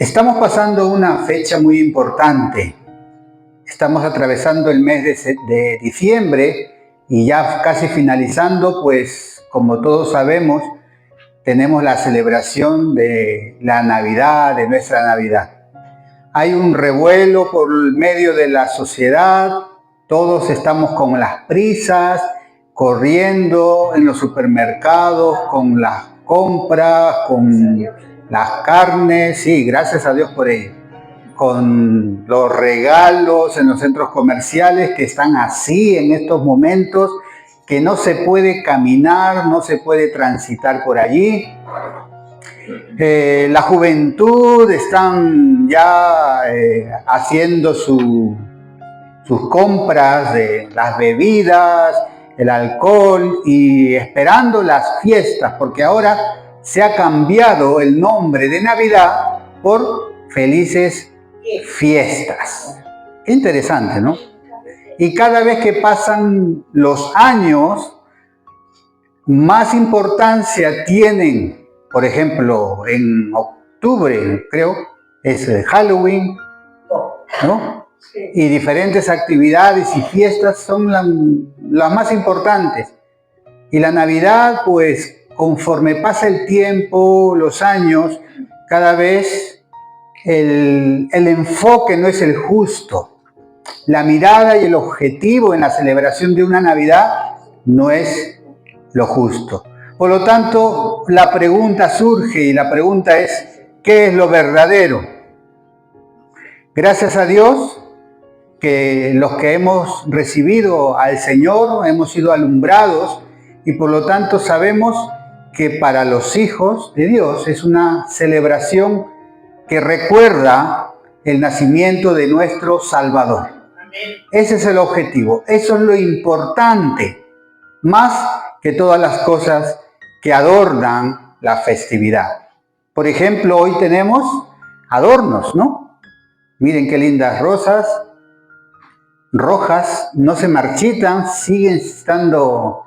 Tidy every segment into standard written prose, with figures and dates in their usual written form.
Estamos pasando una fecha muy importante. Estamos atravesando el mes de diciembre y ya casi finalizando, pues como todos sabemos, tenemos la celebración de la Navidad, de nuestra Navidad. Hay un revuelo por medio de la sociedad, todos estamos con las prisas, corriendo en los supermercados, con las compras, con las carnes, sí, gracias a Dios por ello, con los regalos en los centros comerciales que están así en estos momentos, que no se puede caminar, no se puede transitar por allí. La juventud están ya haciendo sus compras de las bebidas, el alcohol y esperando las fiestas, porque ahora se ha cambiado el nombre de Navidad por Felices Fiestas. Qué interesante, ¿no? Y cada vez que pasan los años, más importancia tienen, por ejemplo, en octubre, creo, es el Halloween, ¿no? Y diferentes actividades y fiestas son las más importantes. Y la Navidad, pues, conforme pasa el tiempo, los años, cada vez el enfoque no es el justo. La mirada y el objetivo en la celebración de una Navidad no es lo justo. Por lo tanto, la pregunta surge y la pregunta es, ¿qué es lo verdadero? Gracias a Dios que los que hemos recibido al Señor hemos sido alumbrados y por lo tanto sabemos que para los hijos de Dios es una celebración que recuerda el nacimiento de nuestro Salvador. Ese es el objetivo, eso es lo importante, más que todas las cosas que adornan la festividad. Por ejemplo, hoy tenemos adornos, ¿no? Miren qué lindas rosas, rojas, no se marchitan, siguen estando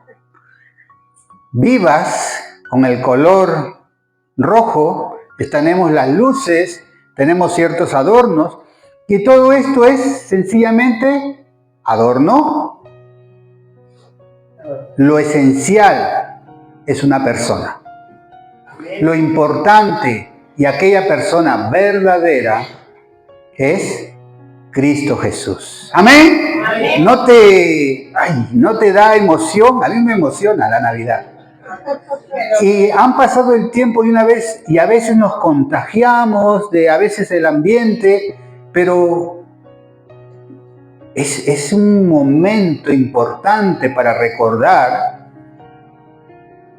vivas con el color rojo. Tenemos las luces, tenemos ciertos adornos y todo esto es sencillamente adorno. Lo esencial es una persona. Lo importante y aquella persona verdadera es Cristo Jesús. ¿Amén? Amén. ¿No te da emoción? A mí me emociona la Navidad. Y han pasado el tiempo de una vez y a veces nos contagiamos de a veces el ambiente, pero es un momento importante para recordar,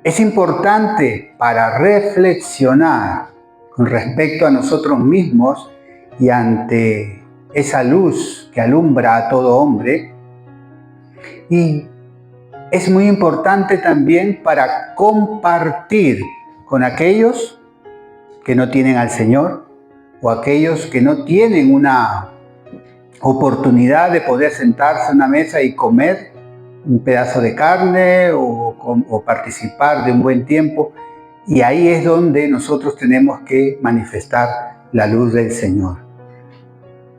es importante para reflexionar con respecto a nosotros mismos y ante esa luz que alumbra a todo hombre. Y es muy importante también para compartir con aquellos que no tienen al Señor o aquellos que no tienen una oportunidad de poder sentarse a una mesa y comer un pedazo de carne o participar de un buen tiempo. Y ahí es donde nosotros tenemos que manifestar la luz del Señor.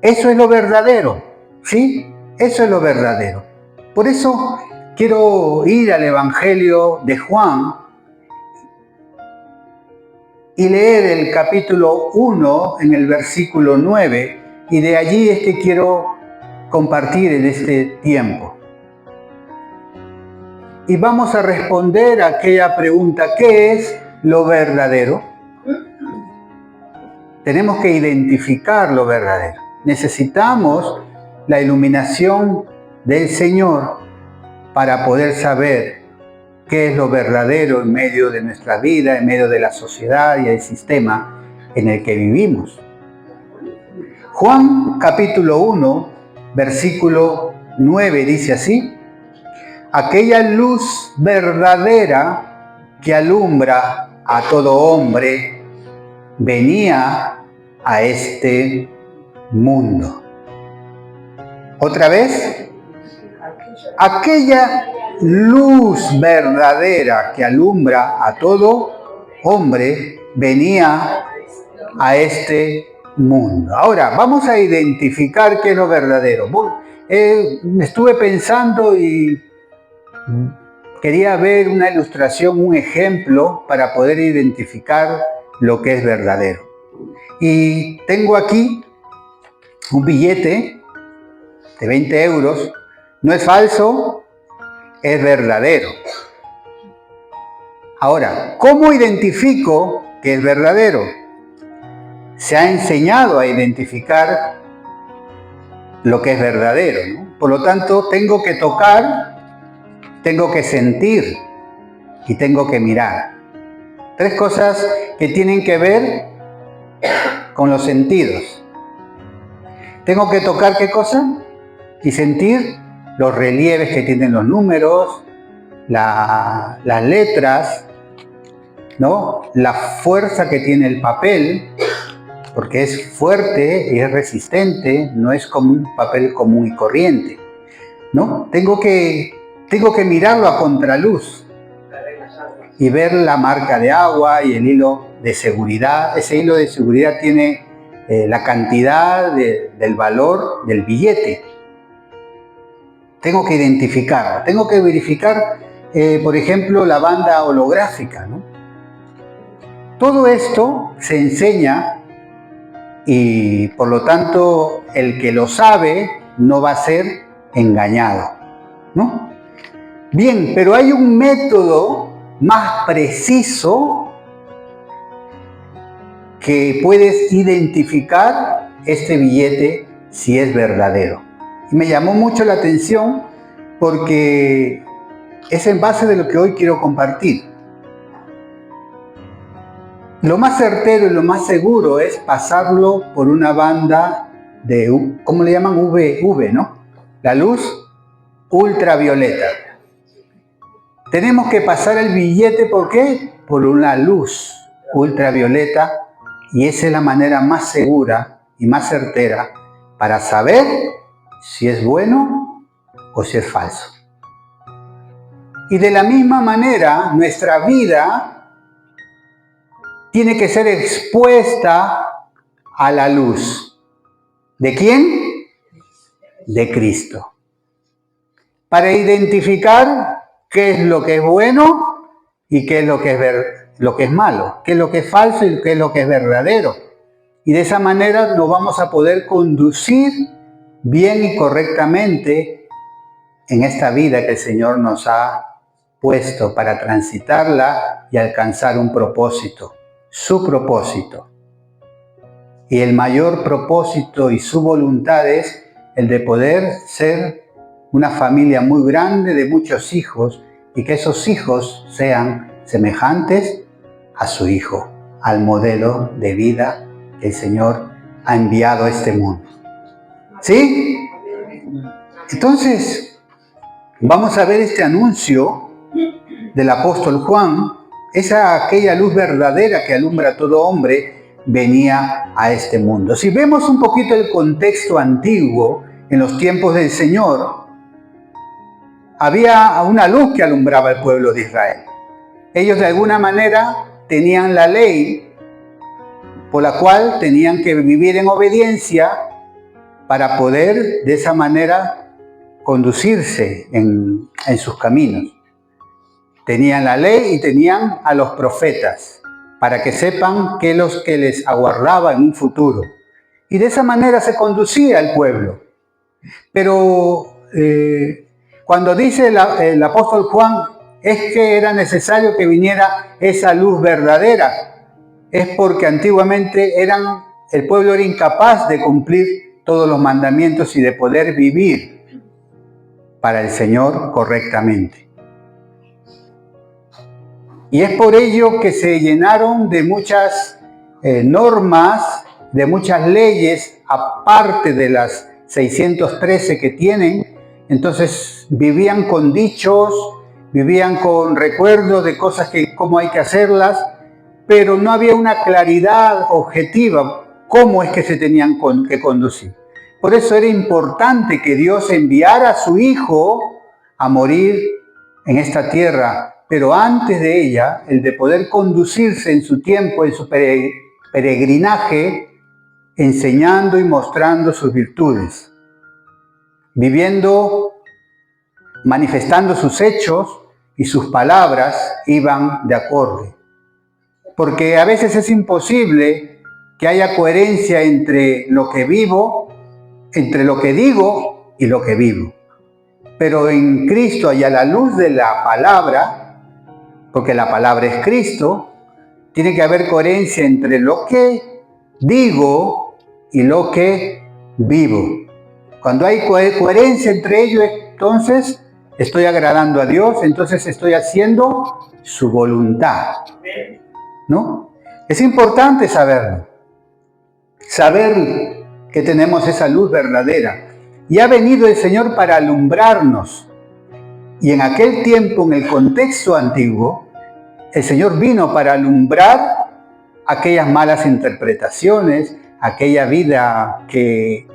Eso es lo verdadero, ¿sí? Eso es lo verdadero. Por eso quiero ir al Evangelio de Juan y leer el capítulo 1 en el versículo 9, y de allí es que quiero compartir en este tiempo. Y vamos a responder a aquella pregunta, ¿qué es lo verdadero? Tenemos que identificar lo verdadero. Necesitamos la iluminación del Señor para poder saber qué es lo verdadero en medio de nuestra vida, en medio de la sociedad y el sistema en el que vivimos. Juan capítulo 1, versículo 9 dice así: aquella luz verdadera que alumbra a todo hombre venía a este mundo. Otra vez, aquella luz verdadera que alumbra a todo hombre venía a este mundo. Ahora, vamos a identificar qué es lo verdadero. Estuve pensando y quería ver una ilustración, un ejemplo para poder identificar lo que es verdadero. Y tengo aquí un billete de 20 euros. No es falso, es verdadero. Ahora, ¿cómo identifico que es verdadero? Se ha enseñado a identificar lo que es verdadero, ¿no? Por lo tanto, tengo que tocar, tengo que sentir y tengo que mirar. 3 cosas que tienen que ver con los sentidos. Tengo que tocar ¿qué cosa? Y sentir los relieves que tienen los números, las letras, ¿no? La fuerza que tiene el papel, porque es fuerte y es resistente, no es como un papel común y corriente, ¿no? Tengo que mirarlo a contraluz y ver la marca de agua y el hilo de seguridad. Ese hilo de seguridad tiene la cantidad del valor del billete. Tengo que identificarlo, tengo que verificar, por ejemplo, la banda holográfica, ¿no? Todo esto se enseña y por lo tanto el que lo sabe no va a ser engañado, ¿no? Bien, pero hay un método más preciso que puedes identificar este billete si es verdadero. Y me llamó mucho la atención porque es en base de lo que hoy quiero compartir. Lo más certero y lo más seguro es pasarlo por una banda de, ¿cómo le llaman? UV, ¿no? La luz ultravioleta. Tenemos que pasar el billete, ¿por qué? Por una luz ultravioleta, y esa es la manera más segura y más certera para saber si es bueno o si es falso. Y de la misma manera, nuestra vida tiene que ser expuesta a la luz. ¿De quién? De Cristo. Para identificar qué es lo que es bueno y qué es lo que es malo, qué es lo que es falso y qué es lo que es verdadero. Y de esa manera nos vamos a poder conducir bien y correctamente en esta vida que el Señor nos ha puesto para transitarla y alcanzar un propósito, su propósito. Y el mayor propósito y su voluntad es el de poder ser una familia muy grande de muchos hijos y que esos hijos sean semejantes a su Hijo, al modelo de vida que el Señor ha enviado a este mundo. ¿Sí? Entonces, vamos a ver este anuncio del apóstol Juan. Aquella luz verdadera que alumbra a todo hombre venía a este mundo. Si vemos un poquito el contexto antiguo, en los tiempos del Señor, había una luz que alumbraba al pueblo de Israel. Ellos de alguna manera tenían la ley por la cual tenían que vivir en obediencia para poder de esa manera conducirse en sus caminos. Tenían la ley y tenían a los profetas para que sepan qué es lo que les aguardaba en un futuro. Y de esa manera se conducía el pueblo. Pero cuando dice el apóstol Juan, es que era necesario que viniera esa luz verdadera. Es porque antiguamente el pueblo era incapaz de cumplir todos los mandamientos y de poder vivir para el Señor correctamente. Y es por ello que se llenaron de muchas normas, de muchas leyes, aparte de las 613 que tienen. Entonces vivían con dichos, vivían con recuerdos de cosas cómo hay que hacerlas, pero no había una claridad objetiva cómo es que se tenían que conducir. Por eso era importante que Dios enviara a su Hijo a morir en esta tierra, pero antes de ella, el de poder conducirse en su tiempo, en su peregrinaje, enseñando y mostrando sus virtudes, viviendo, manifestando sus hechos y sus palabras iban de acorde. Porque a veces es imposible que haya coherencia entre lo que vivo, entre lo que digo y lo que vivo. Pero en Cristo y a la luz de la palabra, porque la palabra es Cristo, tiene que haber coherencia entre lo que digo y lo que vivo. Cuando hay coherencia entre ellos, entonces estoy agradando a Dios, entonces estoy haciendo su voluntad, ¿no? Es importante saberlo, saber que tenemos esa luz verdadera. Y ha venido el Señor para alumbrarnos. Y en aquel tiempo, en el contexto antiguo, el Señor vino para alumbrar aquellas malas interpretaciones, aquella vida que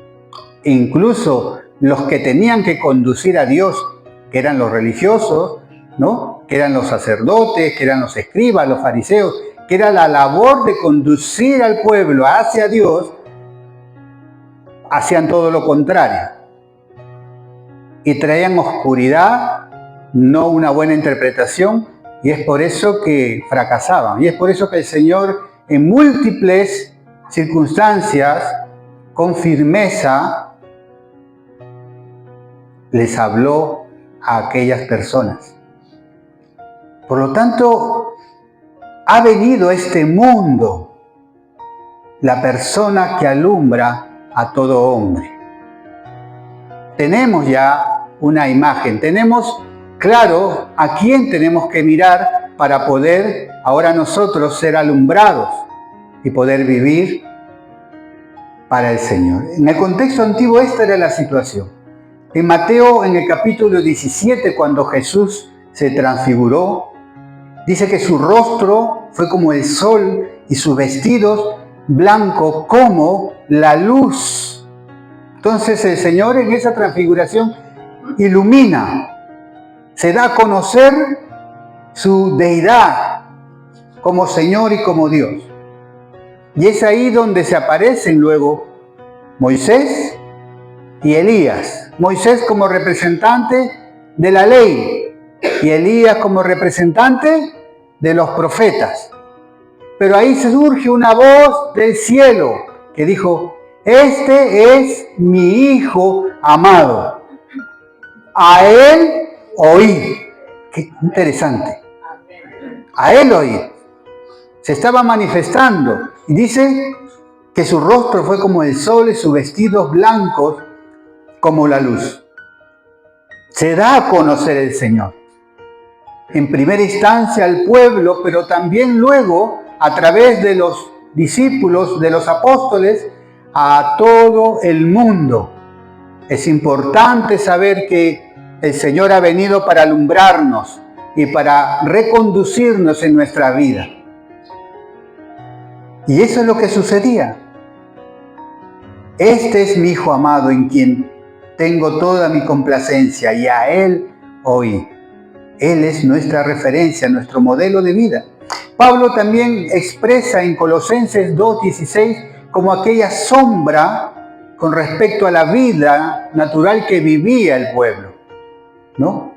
incluso los que tenían que conducir a Dios, que eran los religiosos, ¿no? Que eran los sacerdotes, que eran los escribas, los fariseos, que era la labor de conducir al pueblo hacia Dios, hacían todo lo contrario. Y traían oscuridad, no una buena interpretación, y es por eso que fracasaban. Y es por eso que el Señor en múltiples circunstancias, con firmeza, les habló a aquellas personas. Por lo tanto, ha venido a este mundo la persona que alumbra a todo hombre. Tenemos ya una imagen, tenemos claro a quién tenemos que mirar para poder ahora nosotros ser alumbrados y poder vivir para el Señor. En el contexto antiguo esta era la situación. En Mateo, en el capítulo 17, cuando Jesús se transfiguró, dice que su rostro fue como el sol y sus vestidos blancos como la luz. Entonces el Señor en esa transfiguración ilumina, se da a conocer su deidad como Señor y como Dios. Y es ahí donde se aparecen luego Moisés y Elías. Moisés como representante de la ley y Elías como representante de los profetas. Pero ahí se surge una voz del cielo que dijo: este es mi Hijo amado, a Él oíd. Qué interesante. A Él oíd. Se estaba manifestando y dice que su rostro fue como el sol y sus vestidos blancos como la luz. Se da a conocer el Señor. En primera instancia al pueblo, pero también luego a través de los discípulos, de los apóstoles, a todo el mundo. Es importante saber que el Señor ha venido para alumbrarnos y para reconducirnos en nuestra vida. Y eso es lo que sucedía. Este es mi Hijo amado en quien tengo toda mi complacencia y a Él oí. Él es nuestra referencia, nuestro modelo de vida. Pablo también expresa en Colosenses 2:16 como aquella sombra con respecto a la vida natural que vivía el pueblo, ¿no?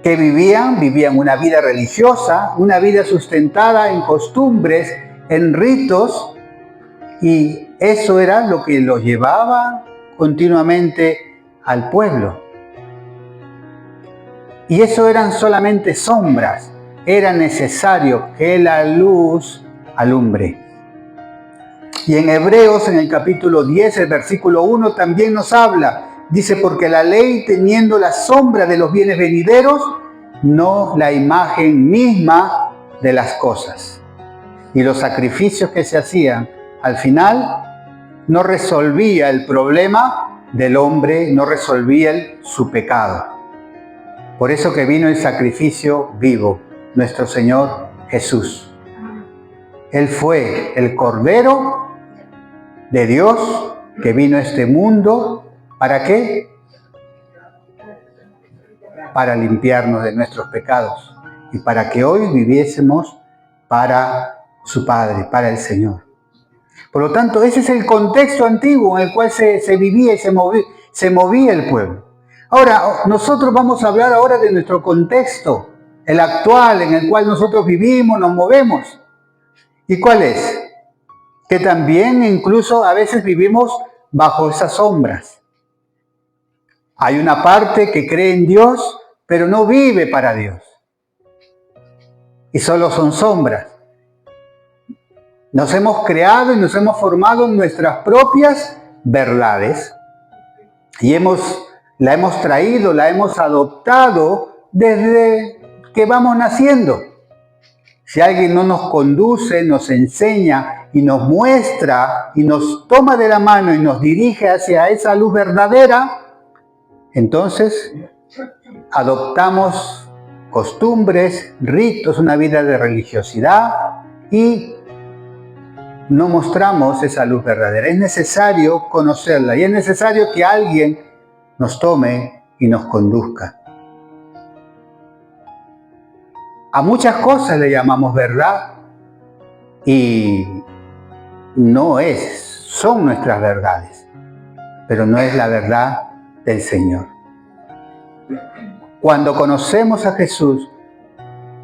Que vivían una vida religiosa, una vida sustentada en costumbres, en ritos, y eso era lo que los llevaba continuamente al pueblo. Y eso eran solamente sombras, era necesario que la luz alumbre. Y en Hebreos, en el capítulo 10, el versículo 1, también nos habla. Dice, porque la ley, teniendo la sombra de los bienes venideros, no la imagen misma de las cosas. Y los sacrificios que se hacían, al final, no resolvía el problema del hombre, no resolvía su pecado. Por eso que vino el sacrificio vivo, nuestro Señor Jesús. Él fue el Cordero de Dios que vino a este mundo. ¿Para qué? Para limpiarnos de nuestros pecados y para que hoy viviésemos para su Padre, para el Señor. Por lo tanto, ese es el contexto antiguo en el cual se vivía y se movía el pueblo. Ahora, nosotros vamos a hablar ahora de nuestro contexto, el actual, en el cual nosotros vivimos, nos movemos. ¿Y cuál es? Que también incluso a veces vivimos bajo esas sombras. Hay una parte que cree en Dios, pero no vive para Dios. Y solo son sombras. Nos hemos creado y nos hemos formado en nuestras propias verdades. Y la hemos traído, la hemos adoptado desde que vamos naciendo. Si alguien no nos conduce, nos enseña y nos muestra y nos toma de la mano y nos dirige hacia esa luz verdadera, entonces adoptamos costumbres, ritos, una vida de religiosidad y no mostramos esa luz verdadera. Es necesario conocerla y es necesario que alguien nos tome y nos conduzca. A muchas cosas le llamamos verdad y son nuestras verdades, pero no es la verdad del Señor. Cuando conocemos a Jesús,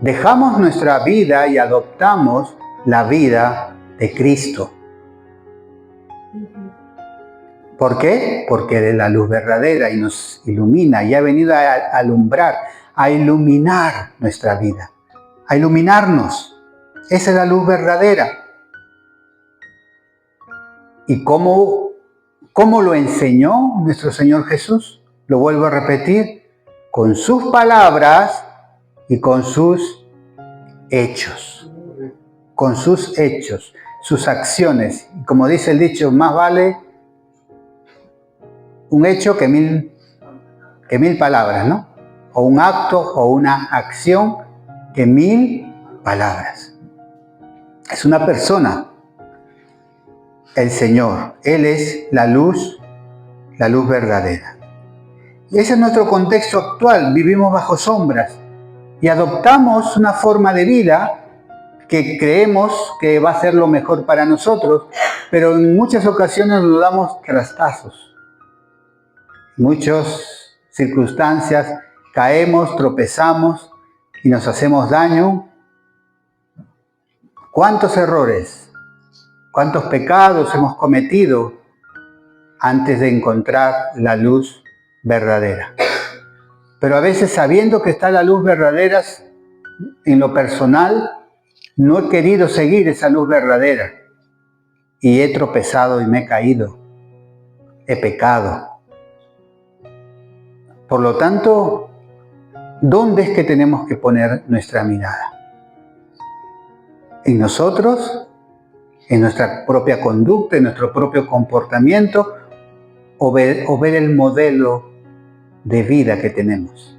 dejamos nuestra vida y adoptamos la vida de Cristo. ¿Por qué? Porque Él es la luz verdadera y nos ilumina y ha venido a alumbrar, a iluminar nuestra vida, a iluminarnos. Esa es la luz verdadera. ¿Y cómo lo enseñó nuestro Señor Jesús? Lo vuelvo a repetir, con sus palabras y con sus hechos. Con sus hechos, sus acciones. Y como dice el dicho, más vale un hecho que mil palabras, ¿no? O un acto o una acción que 1000 palabras. Es una persona, el Señor. Él es la luz verdadera. Y ese es nuestro contexto actual. Vivimos bajo sombras y adoptamos una forma de vida que creemos que va a ser lo mejor para nosotros, pero en muchas ocasiones nos damos trastazos. En muchas circunstancias caemos, tropezamos y nos hacemos daño. ¿Cuántos errores, cuántos pecados hemos cometido antes de encontrar la luz verdadera? Pero a veces, sabiendo que está la luz verdadera, en lo personal, no he querido seguir esa luz verdadera y he tropezado y me he caído, he pecado. Por lo tanto, ¿dónde es que tenemos que poner nuestra mirada? ¿En nosotros? ¿En nuestra propia conducta, en nuestro propio comportamiento? ¿O ver el modelo de vida que tenemos?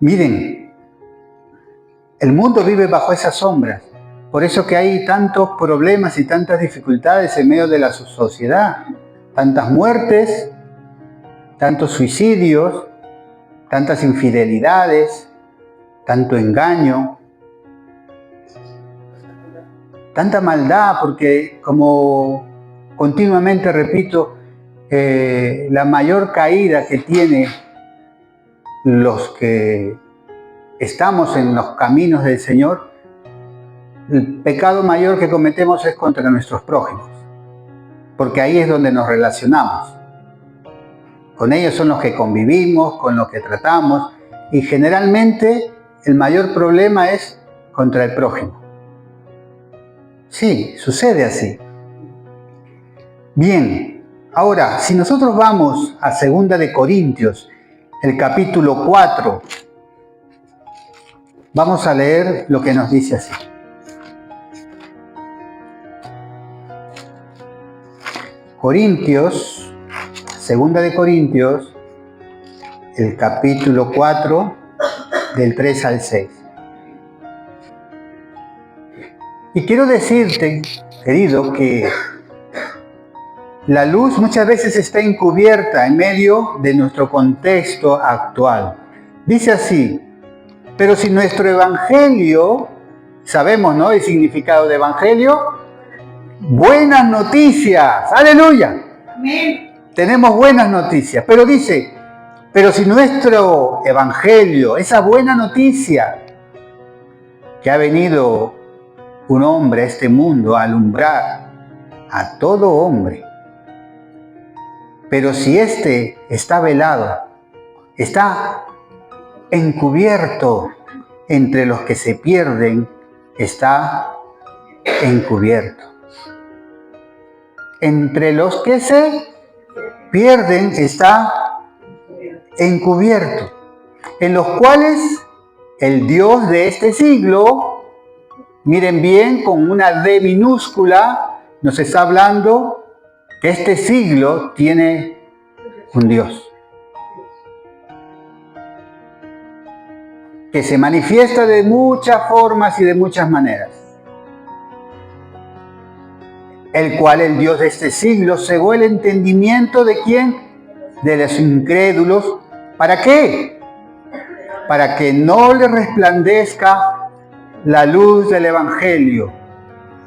Miren, el mundo vive bajo esas sombras. Por eso que hay tantos problemas y tantas dificultades en medio de la sociedad. Tantas muertes, tantos suicidios, tantas infidelidades, tanto engaño, tanta maldad, porque como continuamente repito, la mayor caída que tiene los que estamos en los caminos del Señor, el pecado mayor que cometemos es contra nuestros prójimos, porque ahí es donde nos relacionamos. Con ellos son los que convivimos, con los que tratamos, y generalmente el mayor problema es contra el prójimo. Sí, sucede así. Bien, ahora, si nosotros vamos a 2 de Corintios, el capítulo 4, vamos a leer lo que nos dice así. Corintios, 2 de Corintios, el capítulo 4, del 3 al 6. Y quiero decirte, querido, que la luz muchas veces está encubierta en medio de nuestro contexto actual. Dice así: pero si nuestro evangelio sabemos, ¿no?, el significado de evangelio. Buenas noticias, aleluya. Amén. Tenemos buenas noticias, pero dice, pero si nuestro evangelio, esa buena noticia, que ha venido un hombre a este mundo a alumbrar a todo hombre, pero si éste está velado, está encubierto entre los que se pierden, está encubierto. Entre los que se pierden está encubierto, en los cuales el Dios de este siglo, miren bien, con una D minúscula, nos está hablando que este siglo tiene un Dios que se manifiesta de muchas formas y de muchas maneras, el cual el Dios de este siglo cegó el entendimiento de ¿quién? De los incrédulos. ¿Para qué? Para que no le resplandezca la luz del Evangelio,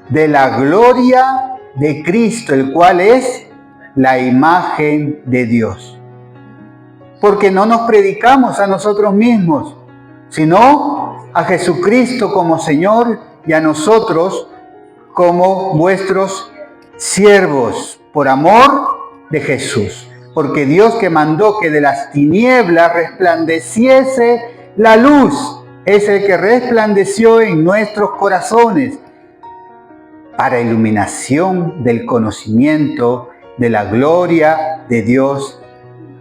de la gloria de Cristo, el cual es la imagen de Dios. Porque no nos predicamos a nosotros mismos, sino a Jesucristo como Señor y a nosotros como vuestros siervos, por amor de Jesús. Porque Dios, que mandó que de las tinieblas resplandeciese la luz, es el que resplandeció en nuestros corazones para iluminación del conocimiento de la gloria de Dios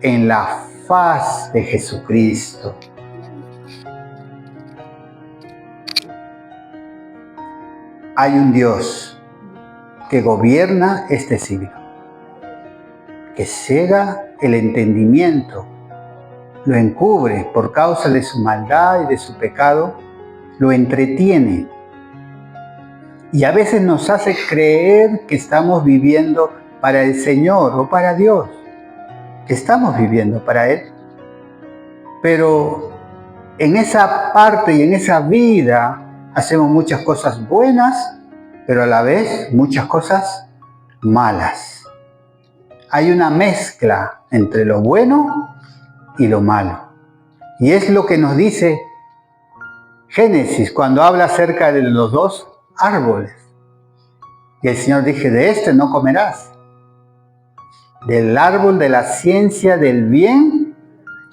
en la faz de Jesucristo. Hay un Dios que gobierna este siglo, que ciega el entendimiento, lo encubre por causa de su maldad y de su pecado, lo entretiene y a veces nos hace creer que estamos viviendo para el Señor o para Dios, que estamos viviendo para Él. Pero en esa parte y en esa vida hacemos muchas cosas buenas, pero a la vez muchas cosas malas. Hay una mezcla entre lo bueno y lo malo. Y es lo que nos dice Génesis cuando habla acerca de los dos árboles. Y el Señor dice, de este no comerás. Del árbol de la ciencia del bien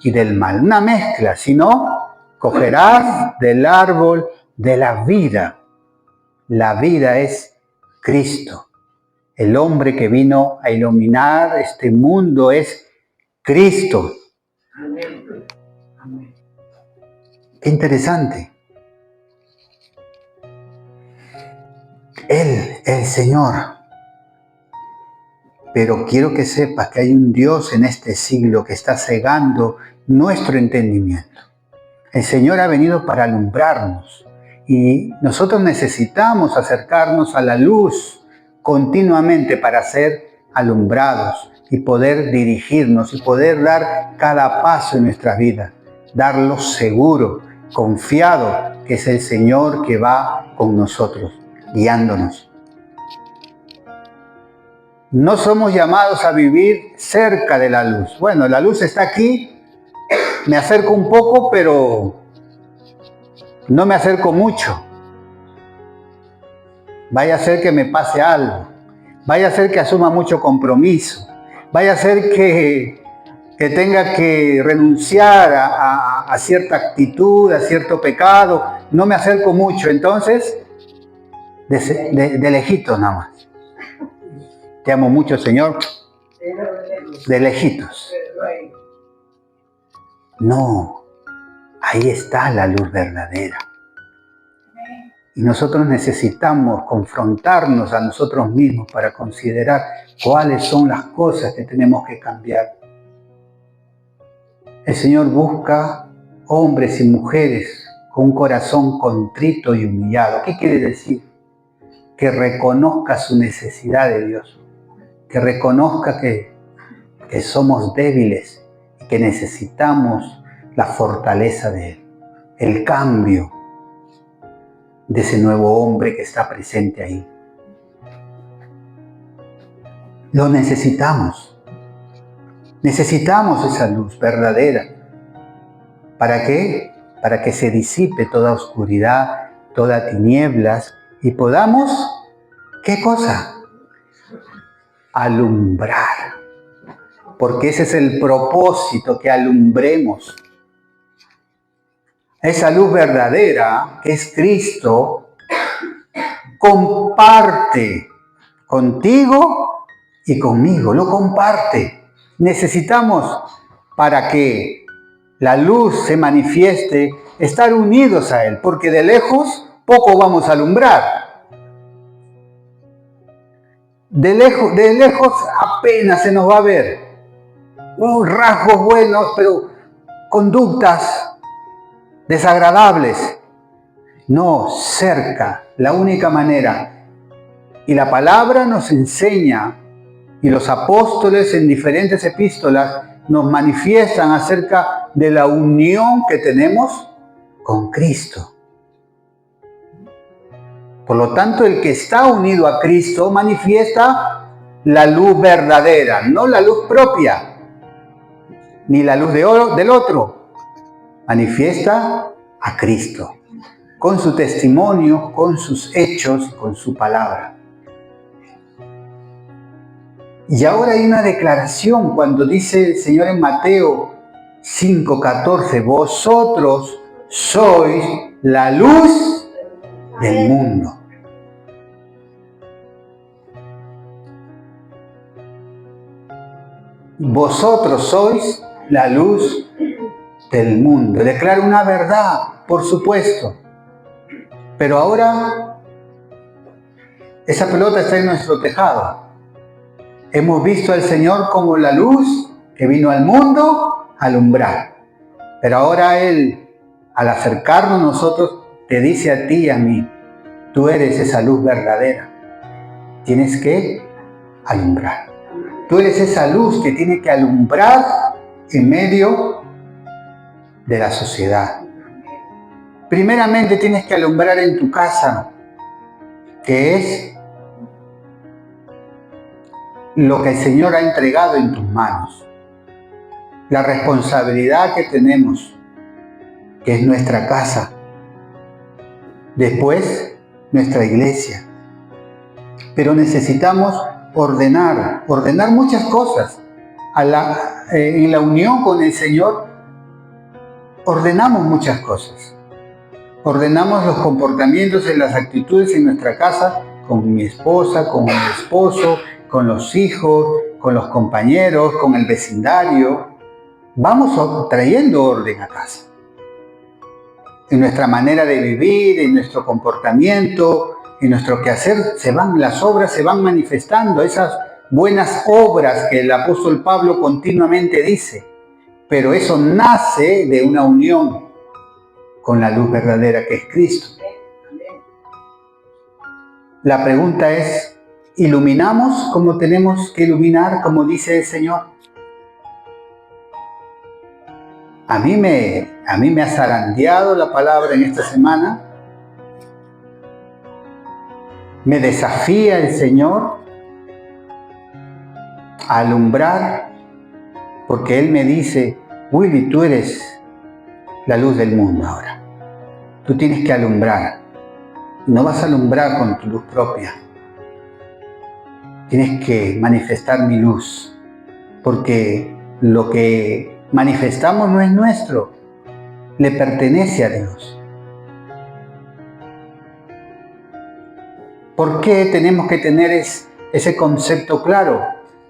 y del mal. Una mezcla, si no, cogerás del árbol de la vida. La vida es Cristo. El hombre que vino a iluminar este mundo es Cristo. Amén. Qué interesante. Él, el Señor. Pero quiero que sepas que hay un Dios en este siglo que está cegando nuestro entendimiento. El Señor ha venido para alumbrarnos y nosotros necesitamos acercarnos a la luz continuamente para ser alumbrados y poder dirigirnos y poder dar cada paso en nuestra vida, darlo seguro, confiado que es el Señor que va con nosotros, guiándonos. No somos llamados a vivir cerca de la luz. Bueno, la luz está aquí, me acerco un poco, pero no me acerco mucho. Vaya a ser que me pase algo. Vaya a ser que asuma mucho compromiso. Vaya a ser que tenga que renunciar a cierta actitud, a cierto pecado. No me acerco mucho. Entonces, de lejitos nada más. Te amo mucho, Señor. De lejitos. No, ahí está la luz verdadera. Y nosotros necesitamos confrontarnos a nosotros mismos para considerar cuáles son las cosas que tenemos que cambiar. El Señor busca hombres y mujeres con un corazón contrito y humillado. ¿Qué quiere decir? Que reconozca su necesidad de Dios, que reconozca que somos débiles y que necesitamos la fortaleza de Él, el cambio. de ese nuevo hombre que está presente ahí. Lo necesitamos. Necesitamos esa luz verdadera. ¿Para qué? Para que se disipe toda oscuridad, toda tinieblas y podamos, ¿qué cosa? Alumbrar. Porque ese es el propósito, que alumbremos. Esa luz verdadera, que es Cristo, comparte contigo y conmigo, lo comparte. Necesitamos, para que la luz se manifieste, estar unidos a Él, porque de lejos poco vamos a alumbrar. De lejos apenas se nos va a ver. Rasgos buenos, pero conductas desagradables. No, cerca, la única manera. Y la palabra nos enseña, y los apóstoles en diferentes epístolas nos manifiestan acerca de la unión que tenemos con Cristo. Por lo tanto, el que está unido a Cristo manifiesta la luz verdadera, no la luz propia, ni la luz del otro. Manifiesta a Cristo, con su testimonio, con sus hechos, con su palabra. Y ahora hay una declaración cuando dice el Señor en Mateo 5:14, vosotros sois la luz del mundo. Vosotros sois la luz del mundo. Declara una verdad, por supuesto. Pero ahora esa pelota está en nuestro tejado. Hemos visto al Señor como la luz que vino al mundo a alumbrar. Pero ahora Él, al acercarnos a nosotros, te dice a ti y a mí, tú eres esa luz verdadera. Tienes que alumbrar. Tú eres esa luz que tiene que alumbrar en medio de la sociedad. Primeramente tienes que alumbrar en tu casa, que es lo que el Señor ha entregado en tus manos. La responsabilidad que tenemos, que es nuestra casa. Después, nuestra iglesia. Pero necesitamos ordenar muchas cosas. En la unión con el Señor, ordenamos muchas cosas. Ordenamos los comportamientos y las actitudes en nuestra casa, con mi esposa, con mi esposo, con los hijos, con los compañeros, con el vecindario. Vamos trayendo orden a casa. En nuestra manera de vivir, en nuestro comportamiento, en nuestro quehacer, las obras se van manifestando, esas buenas obras que el apóstol Pablo continuamente dice. Pero eso nace de una unión con la luz verdadera que es Cristo. La pregunta es, ¿iluminamos como tenemos que iluminar, como dice el Señor? A mí me ha zarandeado la palabra en esta semana. Me desafía el Señor a alumbrar, porque Él me dice, Willy, tú eres la luz del mundo ahora. Tú tienes que alumbrar. No vas a alumbrar con tu luz propia. Tienes que manifestar mi luz, porque lo que manifestamos no es nuestro, le pertenece a Dios. ¿Por qué tenemos que tener ese concepto claro?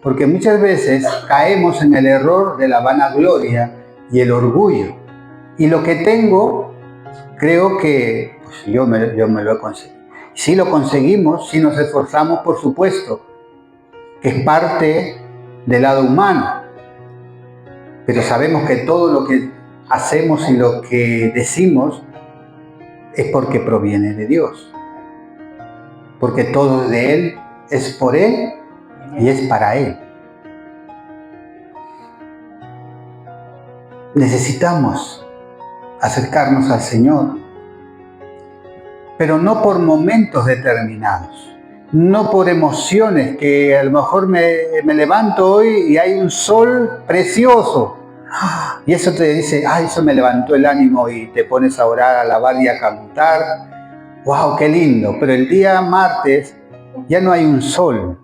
Porque muchas veces caemos en el error de la vanagloria y el orgullo. Y lo que tengo, creo que yo me lo he conseguido. Si lo conseguimos, si nos esforzamos, por supuesto, que es parte del lado humano. Pero sabemos que todo lo que hacemos y lo que decimos es porque proviene de Dios. Porque todo de Él es por Él y es para Él. Necesitamos acercarnos al Señor pero no por momentos determinados, no por emociones, que a lo mejor me levanto hoy y hay un sol precioso. Y eso te dice, eso me levantó el ánimo y te pones a orar, a alabar y a cantar. ¡Wow, qué lindo! Pero el día martes ya no hay un sol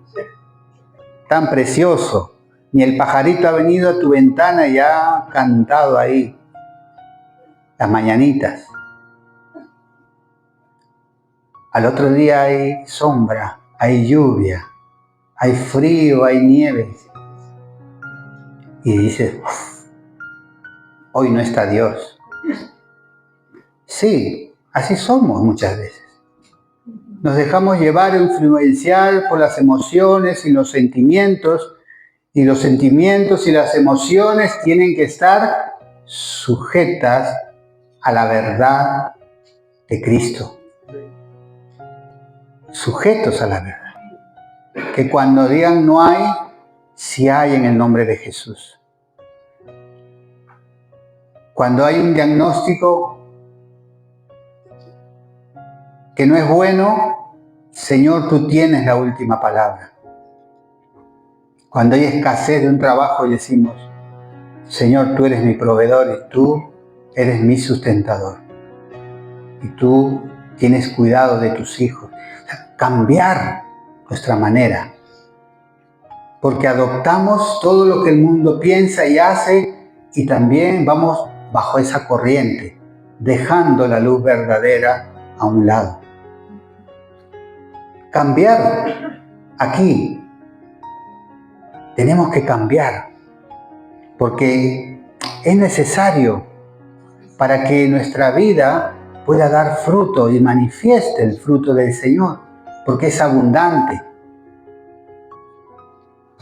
tan precioso, ni el pajarito ha venido a tu ventana y ha cantado ahí las mañanitas. Al otro día hay sombra, hay lluvia, hay frío, hay nieve. Y dices, hoy no está Dios. Sí, así somos muchas veces. Nos dejamos llevar e influenciar por las emociones y los sentimientos, y los sentimientos y las emociones tienen que estar sujetas a la verdad de Cristo. Sujetos a la verdad. Que cuando digan no hay, sí hay en el nombre de Jesús. Cuando hay un diagnóstico que no es bueno, Señor, tú tienes la última palabra. Cuando hay escasez de un trabajo, decimos, Señor, tú eres mi proveedor y tú eres mi sustentador. Y tú tienes cuidado de tus hijos. O sea, cambiar nuestra manera. Porque adoptamos todo lo que el mundo piensa y hace y también vamos bajo esa corriente, dejando la luz verdadera a un lado. Cambiar aquí. Tenemos que cambiar, porque es necesario para que nuestra vida pueda dar fruto y manifieste el fruto del Señor, porque es abundante.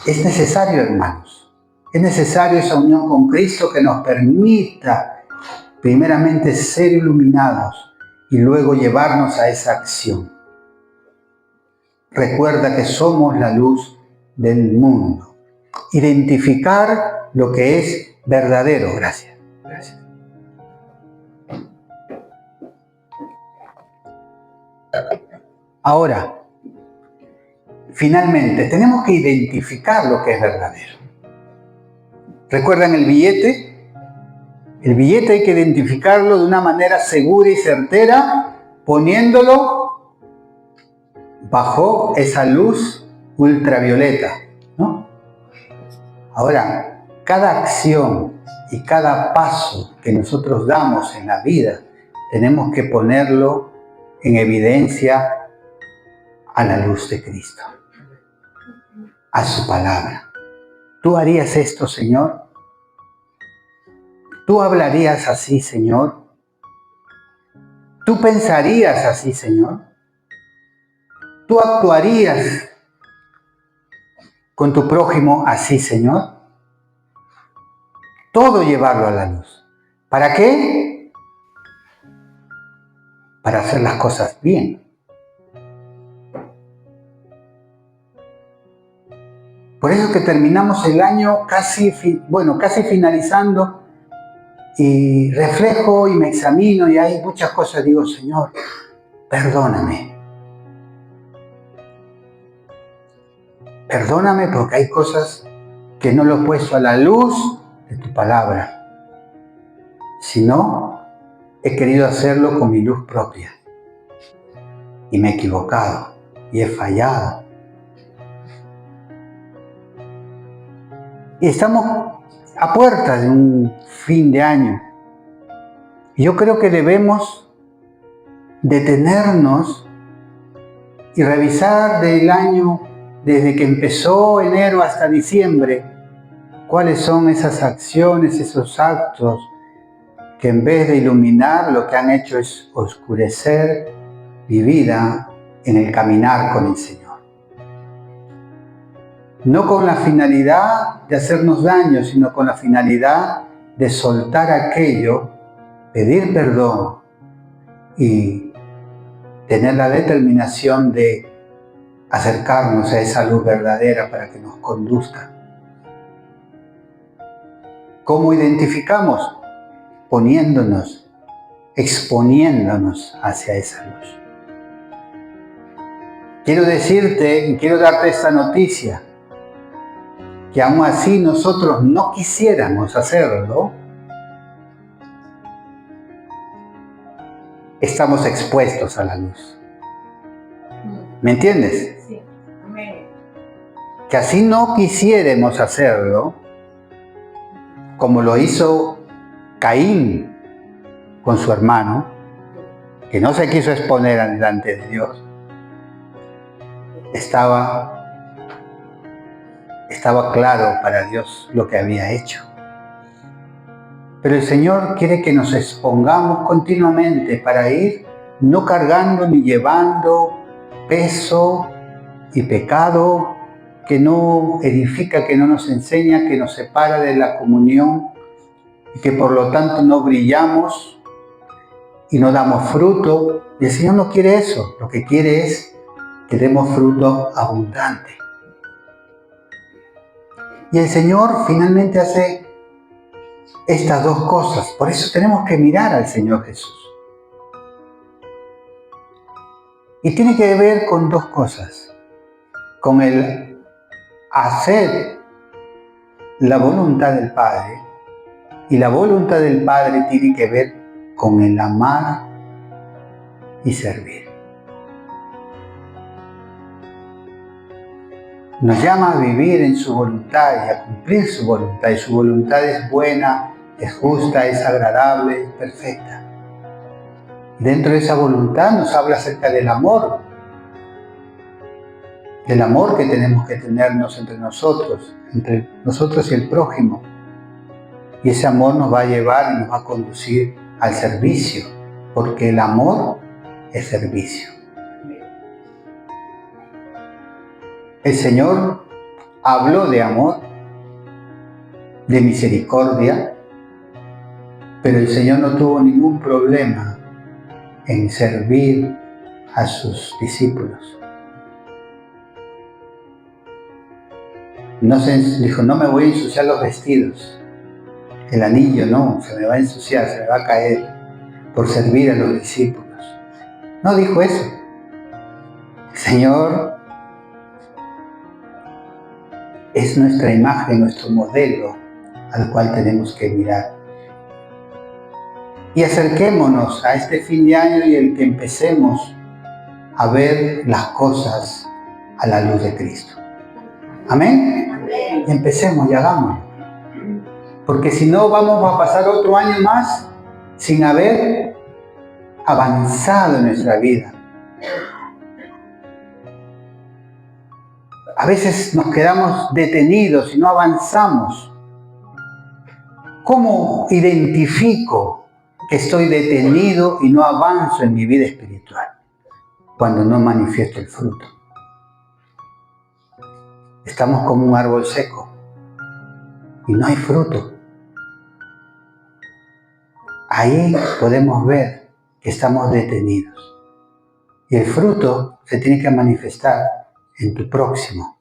Es necesario, hermanos, es necesario esa unión con Cristo que nos permita primeramente ser iluminados y luego llevarnos a esa acción. Recuerda que somos la luz del mundo. Identificar lo que es verdadero. Gracias. Gracias. Ahora, finalmente, tenemos que identificar lo que es verdadero. ¿Recuerdan el billete? El billete hay que identificarlo de una manera segura y certera, poniéndolo bajo esa luz ultravioleta, ¿no? Ahora, cada acción y cada paso que nosotros damos en la vida, tenemos que ponerlo en evidencia a la luz de Cristo, a su palabra. ¿Tú harías esto, Señor? ¿Tú hablarías así, Señor? ¿Tú pensarías así, Señor? ¿Tú actuarías con tu prójimo así, Señor? Todo llevarlo a la luz. ¿Para qué? Para hacer las cosas bien. Por eso que terminamos el año casi finalizando y reflejo y me examino y hay muchas cosas. Digo, Señor, perdóname. Perdóname porque hay cosas que no lo he puesto a la luz de tu palabra, sino he querido hacerlo con mi luz propia y me he equivocado y he fallado. Y estamos a puertas de un fin de año. Y yo creo que debemos detenernos y revisar del año, desde que empezó enero hasta diciembre, cuáles son esas acciones, esos actos que en vez de iluminar lo que han hecho es oscurecer mi vida en el caminar con el Señor. No con la finalidad de hacernos daño, sino con la finalidad de soltar aquello, pedir perdón y tener la determinación de acercarnos a esa luz verdadera para que nos conduzca. ¿Cómo identificamos? Poniéndonos, exponiéndonos hacia esa luz. quiero decirte y quiero darte esta noticia, que aún así nosotros no quisiéramos hacerlo, estamos expuestos a la luz. ¿Me entiendes? Sí. Amén. Que así no quisiéramos hacerlo, como lo hizo Caín con su hermano, que no se quiso exponer delante de Dios, estaba claro para Dios lo que había hecho. Pero el Señor quiere que nos expongamos continuamente para ir no cargando ni llevando peso y pecado que no edifica, que no nos enseña, que nos separa de la comunión y que por lo tanto no brillamos y no damos fruto. Y el Señor no quiere eso, lo que quiere es que demos fruto abundante. Y el Señor finalmente hace estas dos cosas. Por eso tenemos que mirar al Señor Jesús. Y tiene que ver con dos cosas. Con el hacer la voluntad del Padre. Y la voluntad del Padre tiene que ver con el amar y servir. Nos llama a vivir en su voluntad y a cumplir su voluntad. Y su voluntad es buena, es justa, es agradable, es perfecta. Dentro de esa voluntad nos habla acerca del amor que tenemos que tenernos entre nosotros y el prójimo. Y ese amor nos va a llevar y nos va a conducir al servicio, porque el amor es servicio. El Señor habló de amor, de misericordia, pero el Señor no tuvo ningún problema en servir a sus discípulos. Dijo, no me voy a ensuciar los vestidos, el anillo no, se me va a ensuciar, se me va a caer por servir a los discípulos. No dijo eso. El Señor es nuestra imagen, nuestro modelo al cual tenemos que mirar. Y acerquémonos a este fin de año y el que empecemos a ver las cosas a la luz de Cristo. ¿Amén? Amén. Y empecemos y hagámoslo. Porque si no, vamos a pasar otro año más sin haber avanzado en nuestra vida. A veces nos quedamos detenidos y no avanzamos. ¿Cómo identifico que estoy detenido y no avanzo en mi vida espiritual? Cuando no manifiesto el fruto. Estamos como un árbol seco y no hay fruto. Ahí podemos ver que estamos detenidos. Y el fruto se tiene que manifestar en tu próximo.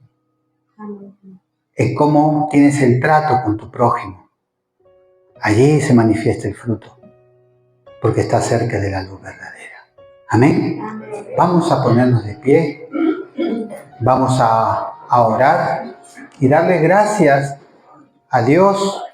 En cómo tienes el trato con tu prójimo. Allí se manifiesta el fruto, porque está cerca de la luz verdadera. ¿Amén? Vamos a ponernos de pie, vamos a orar y darle gracias a Dios